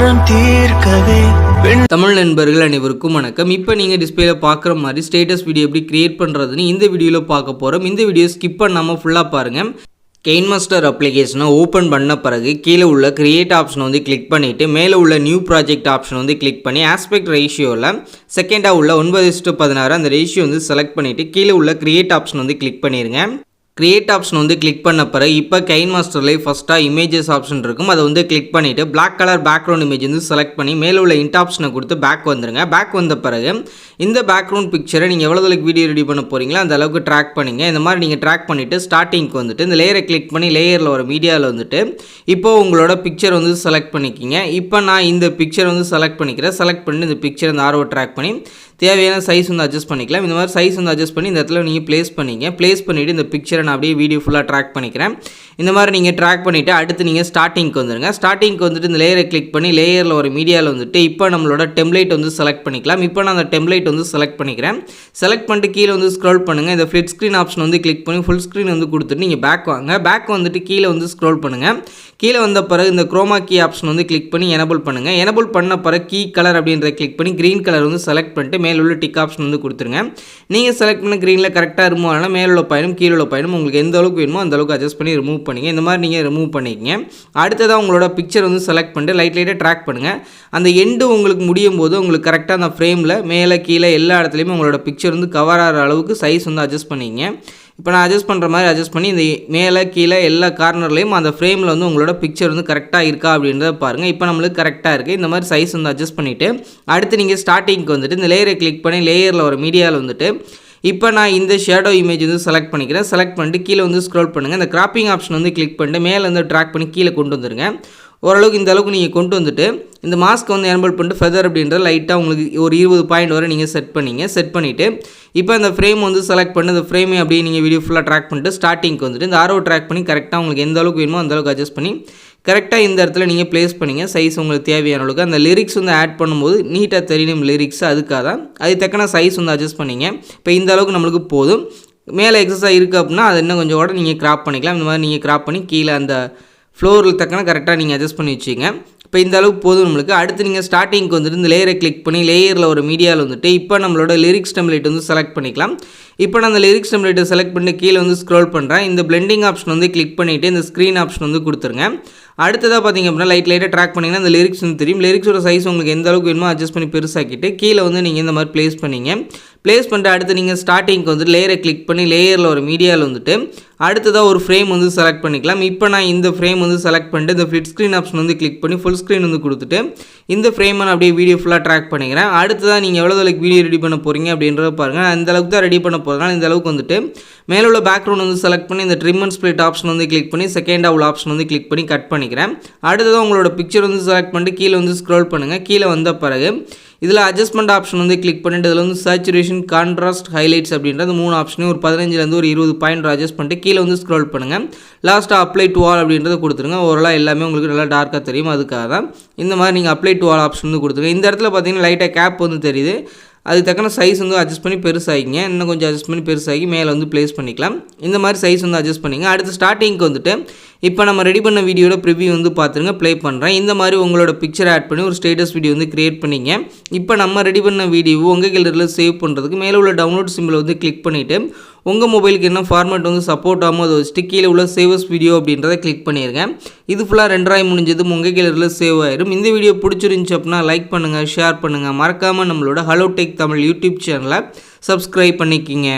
பாரம் தீர்க்கவே தமிழ் நண்பர்கள் அனைவருக்கும் வணக்கம். இப்போ நீங்கள் டிஸ்பிளேல பார்க்குற மாதிரி ஸ்டேட்டஸ் வீடியோ எப்படி கிரியேட் பண்ணுறதுன்னு இந்த வீடியோவில் பார்க்க போகிறோம். இந்த வீடியோ ஸ்கிப் பண்ணாமல் ஃபுல்லாக பாருங்கள். கெயின்மாஸ்டர் அப்ளிகேஷனை ஓப்பன் பண்ண பிறகு கீழே உள்ள கிரியேட் ஆப்ஷனை வந்து கிளிக் பண்ணிவிட்டு மேலே உள்ள நியூ ப்ராஜெக்ட் ஆப்ஷன் வந்து கிளிக் பண்ணி ஆஸ்பெக்ட் ரேஷியோவில் செகண்டாக உள்ள 9:16 அந்த ரேஷியோ வந்து செலக்ட் பண்ணிவிட்டு கீழே உள்ள கிரியேட் ஆப்ஷன் வந்து கிளிக் பண்ணிடுங்க. கிரியேட் ஆப்ஷன் வந்து கிளிக் பண்ண பிறகு இப்போ கைன்மாஸ்டர்லேயே ஃபஸ்ட்டாக இமேஜஸ் ஆப்ஷன் இருக்கும். அதை வந்து கிளிக் பண்ணிவிட்டு பிளாக் கலர் பேக்ரவுண்ட் இமேஜ் வந்து செலக்ட் பண்ணி மேலே உள்ள இன்ட் ஆப்ஷனை கொடுத்து பேக் வந்துடுங்க. பேக் வந்த பிறகு இந்த பேக்ரவுண்ட் பிக்சரை நீங்கள் எவ்வளோ அளவுக்கு வீடியோ ரெடி பண்ண போகிறீங்களோ அந்த அளவுக்கு ட்ராக் பண்ணிங்க. இந்த மாதிரி நீங்கள் ட்ராக் பண்ணிவிட்டு ஸ்டார்டிங்க்கு வந்துட்டு இந்த லேயரை கிளிக் பண்ணி லேயரில் வர மீடியாவில் வந்துட்டு இப்போது உங்களோட பிக்சர் வந்து செலக்ட் பண்ணிக்கிங்க. இப்போ நான் இந்த பிக்சர் வந்து செலக்ட் பண்ணிக்கிறேன். செலக்ட் பண்ணி இந்த பிக்சர் இந்த ஆர்வம் ட்ராக் பண்ணி தேவையான சைஸ் வந்து அட்ஜஸ்ட் பண்ணிக்கலாம். இந்த மாதிரி சைஸ் வந்து அட்ஜஸ்ட் பண்ணி இந்த இடத்துல நீங்கள் ப்ளேஸ் பண்ணிங்க. ப்ளேஸ் பண்ணிவிட்டு இந்த பிக்சரை நான் அப்படியே வீடியோ ஃபுல்லாக ட்ராக் பண்ணிக்கிறேன். இந்த மாதிரி நீங்கள் ட்ராக் பண்ணிவிட்டு அடுத்து நீங்கள் ஸ்டார்டிங்க்கு வந்துடுங்க. ஸ்டார்டிங்க்கு வந்துட்டு இந்த லேயரை கிளிக் பண்ணி லேயரில் ஒரு மீடியாவில் வந்துட்டு இப்போ நம்மளோட டெம்ப்ளேட் வந்து செலக்ட் பண்ணிக்கலாம். இப்போ நான் அந்த டெம்ப்ளேட் வந்து செலக்ட் பண்ணிக்கிறேன். செலக்ட் பண்ணிட்டு கீழே வந்து ஸ்க்ரோல் பண்ணுங்கள். இந்த ஃப்ளிட் ஸ்க்ரீன் ஆப்ஷன் வந்து கிளிக் பண்ணி ஃபுல் ஸ்க்ரீன் வந்து கொடுத்துட்டு நீங்கள் பேக் வாங்க. பேக் வந்துட்டு கீழே வந்து ஸ்க்ரோல் பண்ணுங்கள். கீழே வந்த பிறகு இந்த குரோமா கீ ஆப்ஷன் வந்து கிளிக் பண்ணி எனபிள் பண்ணுங்கள். எனபிள் பண்ண பிறகு கீ கலர் அப்படின்றத கிளிக் பண்ணி க்ரீன் கலர் வந்து செலக்ட் பண்ணிட்டு மேலே உள்ள டிக் ஆப்ஷன் வந்து கொடுத்துருங்க. நீங்கள் செலக்ட் பண்ண க்ரீனில் கரெக்டாக ரிமூவ் ஆனால் மேலே உள்ள பயணம் கீழே உள்ள பயணம் உங்களுக்கு எந்த அளவுக்கு வேணுமோ அந்த அளவுக்கு அட்ஜஸ்ட் பண்ணி ரிமூவ் பண்ணிங்க. இந்த மாதிரி நீங்கள் ரிமூவ் பண்ணிக்கங்க. அடுத்ததாக உங்களோட பிக்சர் வந்து செலக்ட் பண்ணிட்டு லைட்டாக ட்ராக் பண்ணுங்கள். அந்த எண்டு உங்களுக்கு முடியும் போது உங்களுக்கு கரெக்டாக அந்த ஃப்ரேமில் மேலே கீழே எல்லா இடத்துலையுமே உங்களோட பிக்சர் வந்து கவர் ஆகிற அளவுக்கு சைஸ் வந்து அட்ஜஸ்ட் பண்ணிங்க. இப்போ நான் அட்ஜஸ்ட் பண்ணுற மாதிரி அட்ஜஸ்ட் பண்ணி இந்த மேலே கீழே எல்லா கார்னர்லேயும் அந்த ஃப்ரேமில் வந்து உங்களோட பிக்சர் வந்து கரெக்டாக இருக்கா அப்படின்றத பாருங்கள். இப்போ நம்மளுக்கு கரெக்டாக இருக்குது. இந்த மாதிரி சைஸ் வந்து அட்ஜஸ்ட் பண்ணிவிட்டு அடுத்து நீங்கள் ஸ்டார்டிங்க்கு வந்துட்டு இந்த லேயரை கிளிக் பண்ணி லேயரில் ஒரு மீடியாவில் வந்துட்டு இப்போ நான் இந்த ஷேடோ இமேஜ் வந்து செலக்ட் பண்ணிக்கிறேன். செலக்ட் பண்ணிட்டு கீழே வந்து ஸ்க்ரோல் பண்ணுங்கள். இந்த கிராப்பிங் ஆப்ஷன் வந்து கிளிக் பண்ணிட்டு மேலே வந்து ட்ராக் பண்ணி கீழே கொண்டு வந்துருங்க. ஓரளவுக்கு இந்த அளவுக்கு நீங்கள் கொண்டு வந்துட்டு இந்த மாஸ்க் வந்து எனபிள் பண்ணிட்டு ஃபெதர் அப்படின்ற லைட்டாக உங்களுக்கு ஒரு 20 பாயிண்ட் வரை நீங்கள் செட் பண்ணிவிட்டு இப்போ அந்த ஃப்ரேம் வந்து செலக்ட் பண்ணி அந்த ஃப்ரேமே அப்படியே நீங்கள் வீடியோ ஃபுல்லாக ட்ராக் பண்ணிட்டு ஸ்டார்டிங்க்கு வந்துட்டு இந்த ஆரோ ட்ராக் பண்ணி கரெக்டாக உங்களுக்கு எந்த அளவுக்கு வேணுமோ அந்த அளவுக்கு அட்ஜஸ்ட் பண்ணி கரெக்டாக இந்த இடத்துல நீங்கள் ப்ளேஸ் பண்ணிங்க. சைஸ் உங்களுக்கு தேவையான அளவுக்கு அந்த லிரிக்ஸ் வந்து ஆட் பண்ணும்போது நீட்டாக தெரியணும் லிரிக்ஸ், அதுக்காக தான் அது தக்கன சைஸ் வந்து அட்ஜஸ்ட் பண்ணிங்க. இப்போ இந்த அளவுக்கு நம்மளுக்கு போதும். மேலே எக்ஸஸாக இருக்குது அப்படின்னா அது இன்னும் கொஞ்சம் கூட நீங்கள் கிராப் பண்ணிக்கலாம். இந்த மாதிரி நீங்கள் கிராப் பண்ணி கீழே அந்த ஃப்ளோரில் தக்கன கரெக்டாக நீங்கள் அட்ஜஸ்ட் பண்ணி வச்சுங்க. இப்போ இந்த அளவுக்கு போதும் நம்மளுக்கு. அடுத்து நீங்கள் ஸ்டார்டிங்க்கு வந்துட்டு இந்த லேயரை கிளிக் பண்ணி லேயரில் ஒரு மீடியாவில் வந்துட்டு இப்போ நம்மளோட லிரிக்ஸ் டெம்ப்ளேட் வந்து செலக்ட் பண்ணிக்கலாம். இப்போ நான் அந்த லிரிக்ஸ் டெம்ப்ளேட்டை செலக்ட் பண்ணி கீழே வந்து ஸ்க்ரோல் பண்ணுறேன். இந்த பிளெண்டிங் ஆப்ஷன் வந்து கிளிக் பண்ணிவிட்டு இந்த ஸ்க்ரீன் ஆப்ஷன் வந்து கொடுத்துருங்க. அடுத்ததாக பார்த்திங்க அப்படின்னா லைட்டாக ட்ராக் பண்ணிங்கன்னா அந்த லிரிக்ஸ் வந்து தெரியும். லிரிக்ஸோட சைஸ் உங்களுக்கு எந்த அளவுக்கு வேணுமோ அட்ஜஸ்ட் பண்ணி பெருசாக்கிட்டு கீழே வந்து நீங்கள் இந்த மாதிரி ப்ளேஸ் பண்ணிங்க. ப்ளேஸ் பண்ணிட்டு அடுத்து நீங்கள் ஸ்டார்டிங்க்கு வந்துட்டு லேயரை கிளிக் பண்ணி லேயரில் ஒரு மீடியாவில் வந்துட்டு அடுத்ததாக ஒரு ஃப்ரேம் வந்து செலக்ட் பண்ணிக்கலாம். இப்போ நான் இந்த ஃப்ரேம் வந்து செலக்ட் பண்ணிட்டு இந்த ஃப்ளிட் ஸ்க்ரீன் ஆப்ஷன் வந்து கிளிக் பண்ணி ஃபுல் ஸ்க்ரீன் வந்து கொடுத்துட்டு இந்த ஃப்ரேமை நான் அப்படியே வீடியோ ஃபுல்லாக ட்ராக் பண்ணிக்கிறேன். அடுத்ததாக நீங்கள் எவ்வளோ அளவுக்கு வீடியோ ரெடி பண்ண போகிறீங்க அப்படின்றத பாருங்கள். நான் இந்த அளவுக்கு தான் ரெடி பண்ண போகிறதுனால இந்த அளவுக்கு வந்துட்டு மேலே உள்ள பேக்ரவுண்ட் வந்து செலக்ட் பண்ணி இந்த ட்ரிம் அண்ட் ஸ்ப்ளிட் ஆப்ஷன் வந்து கிளிக் பண்ணி செகண்டாக உள்ள ஆப்ஷன் வந்து கிளிக் பண்ணி கட் பண்ணிக்கிறேன். அடுத்ததாக உங்களோட பிக்சர் வந்து செலக்ட் பண்ணிட்டு கீழே வந்து ஸ்க்ரோல் பண்ணுங்கள். கீழே வந்த பிறகு இதில் அட்ஜஸ்ட்மெண்ட் ஆப்ஷன் வந்து கிளிக் பண்ணிட்டு இதில் வந்து சேச்சுரேஷன், கான்ட்ராஸ்ட், ஹைலைட்ஸ் அப்படின்றது 3 ஆப்ஷனையும் ஒரு 15லேருந்து ஒரு 20 பாயிண்ட் அட்ஜஸ்ட் பண்ணிட்டு கீழே வந்து ஸ்க்ரோல் பண்ணுங்கள். லாஸ்ட்டாக அப்ளை டு ஆல் அப்படின்றத கொடுத்துருங்க. ஓரளவு எல்லாமே உங்களுக்கு நல்லா டார்க்காக தெரியும். அதுக்காக தான் இந்த மாதிரி நீங்கள் அப்ளை டு ஆல் ஆப்ஷன் வந்து கொடுத்துருங்க. இந்த இடத்துல பார்த்தீங்கன்னா லைட்டாக கேப் வந்து தெரியுது. அதுக்கு தக்கன சைஸ் வந்து அட்ஜஸ்ட் பண்ணி பெருசாகிங்க. இன்னும் கொஞ்சம் அட்ஜஸ்ட் பண்ணி பெருசாகி மேலே வந்து ப்ளேஸ் பண்ணிக்கலாம். இந்த மாதிரி சைஸ் வந்து அட்ஜஸ்ட் பண்ணிங்க. அடுத்து ஸ்டார்டிங்க்கு வந்துட்டு இப்போ நம்ம ரெடி பண்ண வீடியோட ப்ரிவ்யூ வந்து பார்த்துருங்க. ப்ளே பண்ணுறேன். இந்த மாதிரி உங்களோட பிக்சர் ஆட் பண்ணி ஒரு ஸ்டேட்டஸ் வீடியோ வந்து க்ரியேட் பண்ணிங்க. இப்போ நம்ம ரெடி பண்ண வீடியோ உங்கள் கேலரியில் சேவ் பண்ணுறதுக்கு மேலே உள்ள டவுன்லோட் சிம்பிளை வந்து கிளிக் பண்ணிவிட்டு உங்கள் மொபைலுக்கு என்ன ஃபார்மேட் வந்து சப்போர்ட் ஆகாமல் அதை வச்சுட்டு கீழே உள்ள சேவஸ் வீடியோ அப்படின்றத கிளிக் பண்ணிடுங்க. இது ஃபுல்லாக ரெண்டராய் முடிஞ்சதும் உங்கள் கேலரியில் சேவ் ஆயிடும். இந்த வீடியோ பிடிச்சிருந்துச்சு அப்படின்னா லைக் பண்ணுங்கள், ஷேர் பண்ணுங்கள். மறக்காமல் நம்மளோட ஹலோ டெக் தமிழ் யூடியூப் சேனலை சப்ஸ்கிரைப் பண்ணிக்கிங்க.